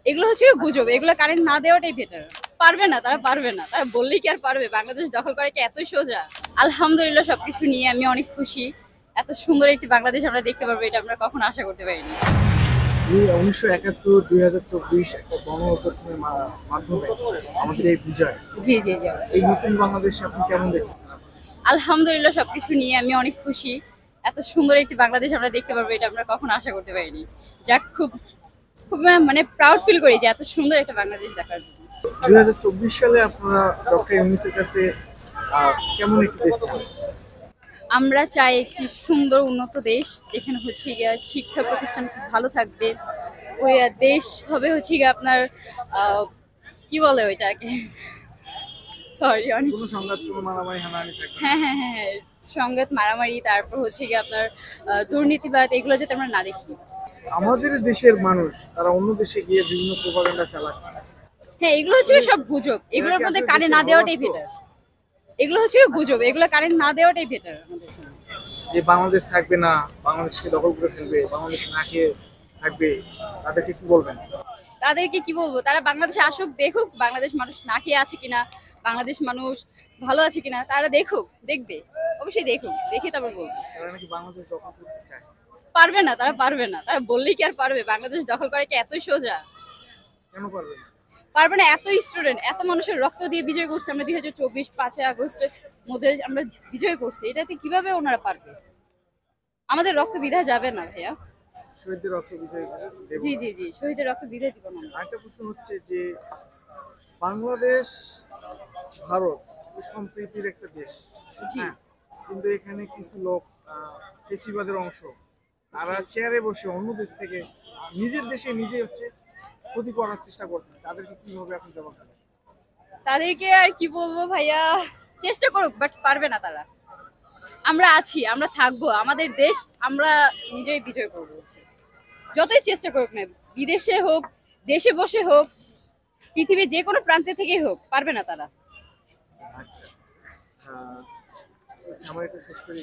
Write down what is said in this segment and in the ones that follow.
এগুলো হচ্ছে গুজব, এগুলো কারেন্ট না দেওয়াটাই বেটার। পারবে না, তারা পারবে না, তারা বললেই কি আর পারবে? বাংলাদেশ দখল করা কি এতই সোজা? আলহামদুলিল্লাহ, সবকিছু নিয়ে আমি অনেক খুশি। এত সুন্দর একটি বাংলাদেশ আমরা দেখতে পারবো, এটা আমরা কখনো আশা করতে পারিনি। 1971-2024 একটা গণ অভ্যুত্থানের মাধ্যমে আমাদের এই বিজয়, জি জি জি। এই নতুন বাংলাদেশ আপনি কেমন দেখতেছেন? আলহামদুলিল্লাহ, সবকিছু নিয়ে আমি অনেক খুশি। এত সুন্দর একটি বাংলাদেশ আমরা দেখতে পারবো, এটা আমরা কখনো আশা করতে পারিনি। যাক, খুব খুব মানে প্রাউড ফিল করি যে এত সুন্দর একটা বাংলাদেশ দেখার জন্য। 2024 সালে আপনারা ডক্টর ইউনূসের কাছে কেমন একটি দেশ চান? আমরা চাই একটি সুন্দর উন্নত দেশ, যেখানে হচ্ছে গিয়া শিক্ষা প্রতিষ্ঠান খুব ভালো থাকবে। ওই দেশ হবে হচ্ছে গিয়ে আপনার কি বলে ওইটাকে, সরি অনেক। কোনো সংঘাত, কোনো মারামারি হানাহানি থাকবে না? হ্যাঁ হ্যাঁ হ্যাঁ হ্যাঁ, সংঘাত মারামারি, তারপর হচ্ছে গিয়ে আপনার দুর্নীতিবাদ, এগুলো যাতে আমরা না দেখি। আমাদের দেশের মানুষ তারা অন্য দেশে গিয়ে বিভিন্ন প্রোপাগান্ডা চালাচ্ছে। হ্যাঁ, এগুলো হচ্ছে সব গুজব, এগুলোর মধ্যে কারেন্ট না দেওয়াটাই বেটার। এগুলো হচ্ছে গুজব, এগুলো কারেন্ট না দেওয়াটাই বেটার আমাদের জন্য। যে বাংলাদেশ থাকবে না, বাংলাদেশকে দখল করে ফেলবে, বাংলাদেশ না খেয়ে থাকবে, তাদেরকে কি বলবেন? তাদেরকে কি বলবো, তারা বাংলাদেশে আসুক, দেখুক বাংলাদেশ মানুষ না খেয়ে আছে কিনা, বাংলাদেশ মানুষ ভালো আছে কিনা, তারা দেখুক, দেখবে, অবশ্যই দেখুক, দেখে তারপর বলবো। তারা নাকি বাংলাদেশ দখল করতে চায়। পারবে না, তারা পারবে না, তারা বললেই কি আর পারবে? বাংলাদেশ দখল করা কি এতই সোজা? কেন পারবে না? পারবে না, এত স্টুডেন্ট, এত মানুষের রক্ত দিয়ে বিজয় করছে আমরা 2024 5ই আগস্টের মধ্যে আমরা বিজয় করছি, এটাতে কিভাবে ওনারা পারবে? আমাদের রক্ত বিধা যাবে না ভাইয়া। শহীদদের রক্ত বিজয় দেব জি না। জি জি, শহীদের রক্ত বিদায় দিব না আমরা। আরেকটা প্রশ্ন হচ্ছে যে বাংলাদেশ ভারত সম্প্রীতির একটা দেশ। জি হ্যাঁ, কিন্তু এখানে কিছু লোক ফেসিবাদের অংশ, তারা চেয়ারে বসে অন্য দেশ থেকে নিজের দেশে নিজে হচ্ছে ক্ষতি করার চেষ্টা করছে, তাদেরকে কিভাবে আপনি জবাব দেবেন? তাদেরকে আর কি বলবো ভাইয়া, চেষ্টা করুক, বাট পারবে না তারা। আমরা আছি, আমরা থাকবো, আমাদের দেশ আমরা নিজেই বিজয় করবো হচ্ছে। যতই চেষ্টা করুক না, বিদেশে হোক, দেশে বসে হোক, পৃথিবীর যে কোনো প্রান্তে থেকেই হোক, পারবে না তারা। আচ্ছা, আহ, আমার একটা শেষ করি।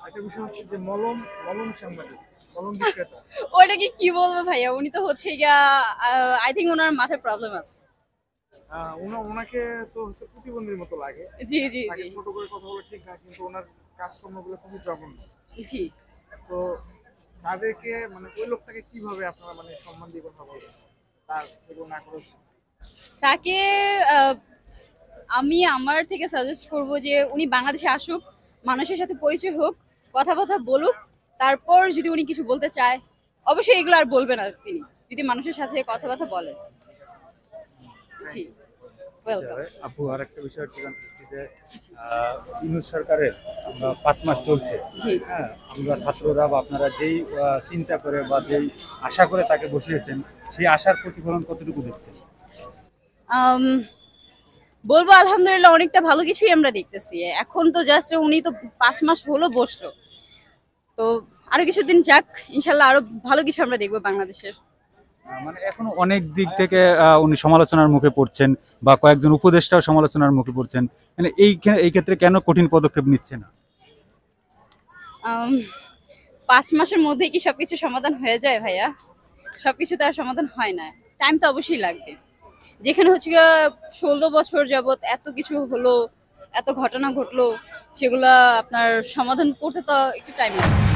একটা বিষয় হচ্ছে যে মলম মলম সাংবাদিক, মলম বিক্রেতা, ওটাকে কি বলবো ভাইয়া, উনি তো হচ্ছে গিয়া আই থিঙ্ক ওনার মাথায় প্রবলেম আছে। ওনাকে তো হচ্ছে প্রতিবন্ধীর মতো লাগে। জি জি তাকে জি ছোট করে কথা বলা ঠিক না, কিন্তু ওনার কাজকর্মগুলো খুবই জঘন্য। জি। তো তাদেরকে মানে ওই লোকটাকে কিভাবে আপনারা মানে সম্মান দিয়ে কথা বলবেন তার এগুলো না করে? তাকে আহ, আমি আমার থেকে সাজেস্ট করব যে উনি বাংলাদেশে আসুক, মানুষের সাথে পরিচয় হোক, কথা কথা বলুক, তারপর যদি উনি কিছু বলতে চায়, অবশ্যই এগুলো আর বলবে না তিনি, যদি মানুষের সাথে কথাবার্তা বলেন। জি, ওয়েলকাম। আপু আরেকটা বিষয় হচ্ছে জানতে চাচ্ছি যে ইউনূস সরকারের আমরা 5 মাস চলছে। জি। হ্যাঁ, আমরা ছাত্ররা বা আপনারা যেই চিন্তা করে বা যেই আশা করে তাকে বসিয়েছেন, সেই আশার প্রতিফলন কতটুকু দেখছেন? আম, বলবো আলহামদুলিল্লাহ, অনেকটা ভালো কিছুই আমরা দেখতেছি। এখন তো জাস্ট উনি তো 5 মাস হলো বসলো, তো আরো কিছুদিন যাক, ইনশাল্লাহ আরো ভালো কিছু আমরা দেখবো বাংলাদেশের। মানে এখনো অনেক দিক থেকে উনি সমালোচনার মুখে পড়ছেন বা কয়েকজন উপদেষ্টাও সমালোচনার মুখে পড়ছেন, মানে এই ক্ষেত্রে কেন কঠিন পদক্ষেপ নিচ্ছে না? 5 মাসের মধ্যে কি সবকিছু সমাধান হয়ে যায় ভাইয়া? সবকিছু তো আর সমাধান হয় না, টাইম তো অবশ্যই লাগবে। যেখানে হচ্ছে গিয়ে 16 বছর যাবত এত কিছু হলো, এত ঘটনা ঘটলো, সেগুলা আপনার সমাধান করতে তো একটু টাইম লাগবে।